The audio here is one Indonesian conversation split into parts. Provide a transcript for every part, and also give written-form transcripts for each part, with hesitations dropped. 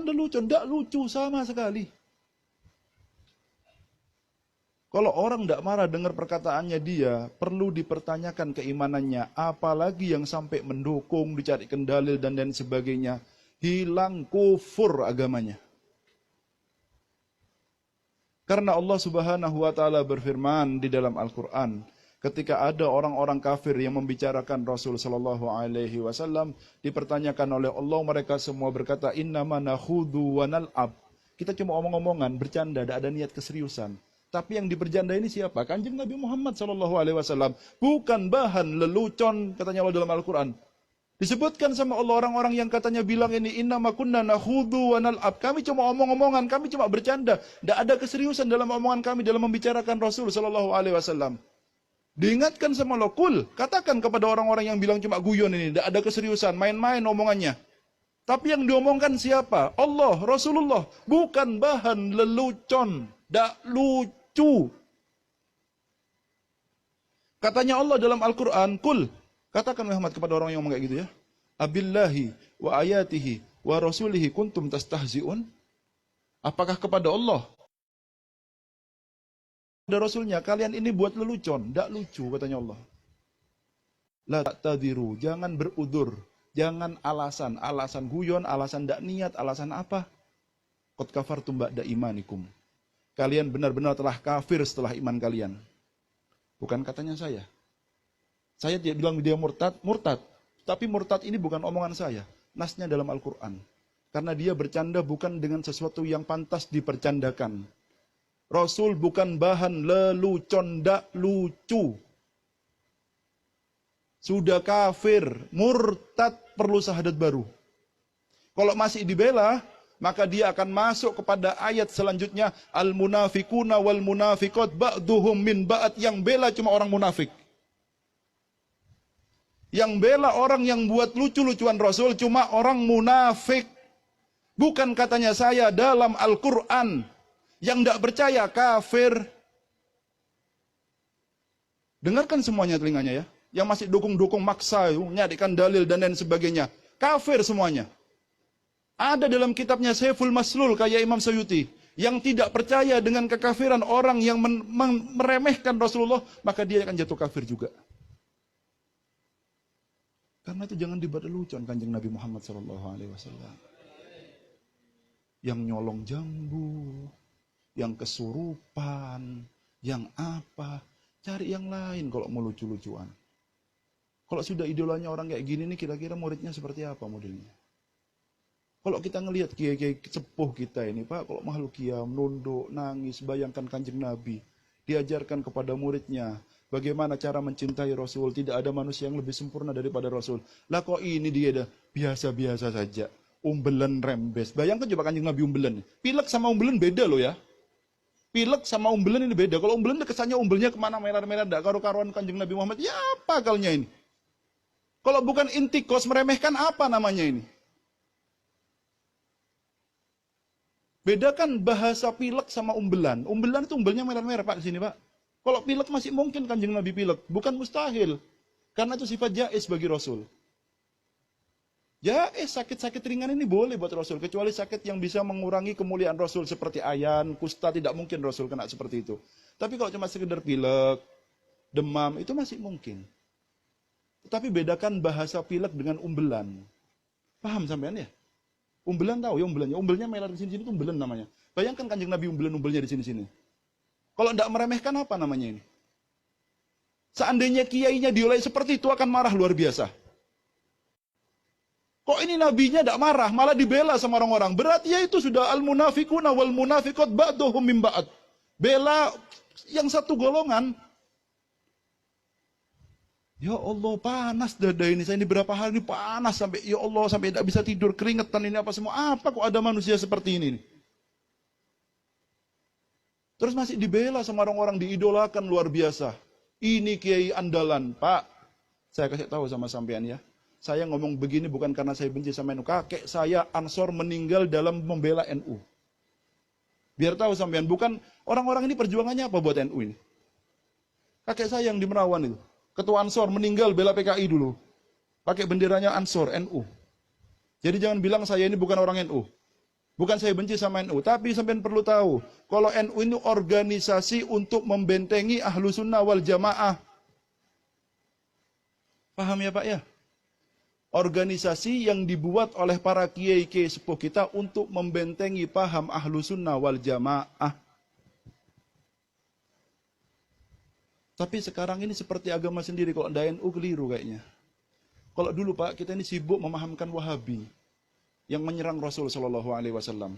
lelucon, tidak lucu sama sekali. Kalau orang tidak marah dengar perkataannya dia, perlu dipertanyakan keimanannya. Apalagi yang sampai mendukung, dicarikan dalil dan lain sebagainya. Hilang kufur agamanya. Karena Allah Subhanahu wa taala berfirman di dalam Al-Qur'an, ketika ada orang-orang kafir yang membicarakan Rasul sallallahu alaihi wasallam, dipertanyakan oleh Allah, mereka semua berkata, "Innama nakhudu wa nal'ab." Kita cuma omong-omongan, bercanda, tidak ada niat keseriusan. Tapi yang dibercanda ini siapa? Kanjeng Nabi Muhammad sallallahu alaihi wasallam, bukan bahan lelucon, katanya Allah dalam Al-Qur'an. Disebutkan sama Allah orang-orang yang katanya bilang ini, innama kunna nakhudu wa nal'ab. Kami cuma omong-omongan, kami cuma bercanda. Tidak ada keseriusan dalam omongan kami dalam membicarakan Rasul sallallahu alaihi wasallam. Diingatkan sama Allah, kul, katakan kepada orang-orang yang bilang cuma guyon ini, tidak ada keseriusan, main-main omongannya. Tapi yang diomongkan siapa? Allah, Rasulullah, bukan bahan lelucon, tidak lucu. Katanya Allah dalam Al-Quran, kul, katakan Muhammad kepada orang yang ngomong kayak gitu ya. Abillahi wa ayatihi wa rasulihi kuntum tastahzi'un. Apakah kepada Allah, kepada Rasulnya, kalian ini buat lelucon? Tidak lucu, katanya Allah. La ta'tadiru, jangan berudur. Jangan alasan. Alasan guyon, alasan tidak niat, alasan apa? Qad kafartum ba'da imanikum. Kalian benar-benar telah kafir setelah iman kalian. Bukan katanya saya. Saya tidak bilang dia murtad. Tapi murtad ini bukan omongan saya. Nasnya dalam Al-Quran. Karena dia bercanda bukan dengan sesuatu yang pantas dipercandakan. Rasul bukan bahan lelucon, ndak lucu. Sudah kafir, murtad, perlu syahadat baru. Kalau masih dibela, maka dia akan masuk kepada ayat selanjutnya, al-munafiquna wal munafiqat ba'duhum min ba'd, yang bela cuma orang munafik. Yang bela orang yang buat lucu-lucuan Rasul cuma orang munafik. Bukan katanya saya dalam Al-Quran. Yang tidak percaya kafir. Dengarkan semuanya telinganya ya. Yang masih dukung-dukung maksa, nyarikan dalil dan lain sebagainya. Kafir semuanya. Ada dalam kitabnya Saiful Maslul kayak Imam Suyuti. Yang tidak percaya dengan kekafiran orang yang meremehkan Rasulullah, maka dia akan jatuh kafir juga. Karena itu jangan dibuat lelucon Kanjeng Nabi Muhammad SAW. Yang nyolong jambu, yang kesurupan, yang apa. Cari yang lain kalau mau lucu-lucuan. Kalau sudah idolanya orang kayak gini nih, kira-kira muridnya seperti apa modelnya? Kalau kita ngelihat kiai-kiai sepuh kita ini, Pak, kalau makhluk kiam, nunduk, nangis, bayangkan Kanjeng Nabi. Diajarkan kepada muridnya, bagaimana cara mencintai Rasul. Tidak ada manusia yang lebih sempurna daripada Rasul. Lah kok ini dia dah biasa-biasa saja. Umbelan rembes. Bayangkan coba Kanjeng Nabi umbelan. Pilek sama umbelan beda loh ya. Pilek sama umbelan ini beda. Kalau umbelan kesannya umbelnya kemana merah-merah. Tidak karu-karuan Kanjeng Nabi Muhammad. Ya apa akalnya ini? Kalau bukan intikos meremehkan apa namanya ini? Bedakan bahasa pilek sama umbelan. Umbelan itu umbelnya merah-merah Pak di sini Pak. Kalau pilek masih mungkin Kanjeng Nabi pilek. Bukan mustahil. Karena itu sifat jaiz bagi Rasul. Jaiz, sakit-sakit ringan ini boleh buat Rasul. Kecuali sakit yang bisa mengurangi kemuliaan Rasul. Seperti ayan, kusta, tidak mungkin Rasul kena seperti itu. Tapi kalau cuma sekedar pilek, demam, itu masih mungkin. Tetapi bedakan bahasa pilek dengan umbelan. Paham sampean ya? Umbelan tahu ya umbelannya. Umbelnya melar di sini-sini itu umbelan namanya. Bayangkan Kanjeng Nabi umbelnya di sini-sini. Kalau tidak meremehkan apa namanya ini? Seandainya kiainya dioleh seperti itu akan marah luar biasa. Kok ini nabinya tidak marah, malah dibela sama orang-orang. Berarti ya itu sudah al-munafiquna wal munafiqat ba'duhum min ba'd. Bela yang satu golongan. Ya Allah, panas dada ini. Saya ini berapa hari ini panas sampai ya Allah sampai tidak bisa tidur, keringetan ini apa semua. Apa kok ada manusia seperti ini? Terus masih dibela sama orang-orang, diidolakan luar biasa. Ini kiai andalan, Pak. Saya kasih tahu sama sampean ya. Saya ngomong begini bukan karena saya benci sama NU. Kakek saya Ansor meninggal dalam membela NU. Biar tahu sampean, bukan orang-orang ini perjuangannya apa buat NU ini. Kakek saya yang di Merawan itu. Ketua Ansor meninggal bela PKI dulu. Pakai benderanya Ansor, NU. Jadi jangan bilang saya ini bukan orang NU. Bukan saya benci sama NU, tapi sampean perlu tahu, kalau NU ini organisasi untuk membentengi ahlu sunnah wal jamaah. Paham ya Pak ya? Organisasi yang dibuat oleh para kiai-kiai sepuh kita untuk membentengi paham ahlu sunnah wal jamaah. Tapi sekarang ini seperti agama sendiri, kalau ada NU keliru kayaknya. Kalau dulu Pak, kita ini sibuk memahamkan Wahabi yang menyerang Rasul Shallallahu Alaihi Wasallam,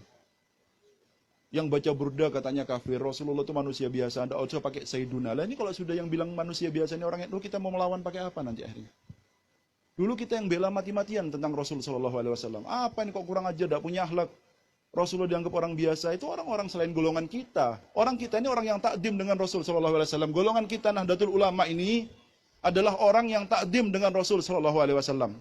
yang baca burda katanya kafir, Rasulullah itu manusia biasa, Anda usah pakai Sayyiduna. Lah ini kalau sudah yang bilang manusia biasa ini orang NU, kita mau melawan pakai apa nanti akhirnya? Dulu kita yang bela mati-matian tentang Rasul Shallallahu Alaihi Wasallam. Apa ini kok kurang aja, tidak punya akhlak? Rasulullah dianggap orang biasa, itu orang-orang selain golongan kita. Orang kita ini orang yang takdim dengan Rasul Shallallahu Alaihi Wasallam. Golongan kita Nahdlatul Ulama ini adalah orang yang takdim dengan Rasul Shallallahu Alaihi Wasallam.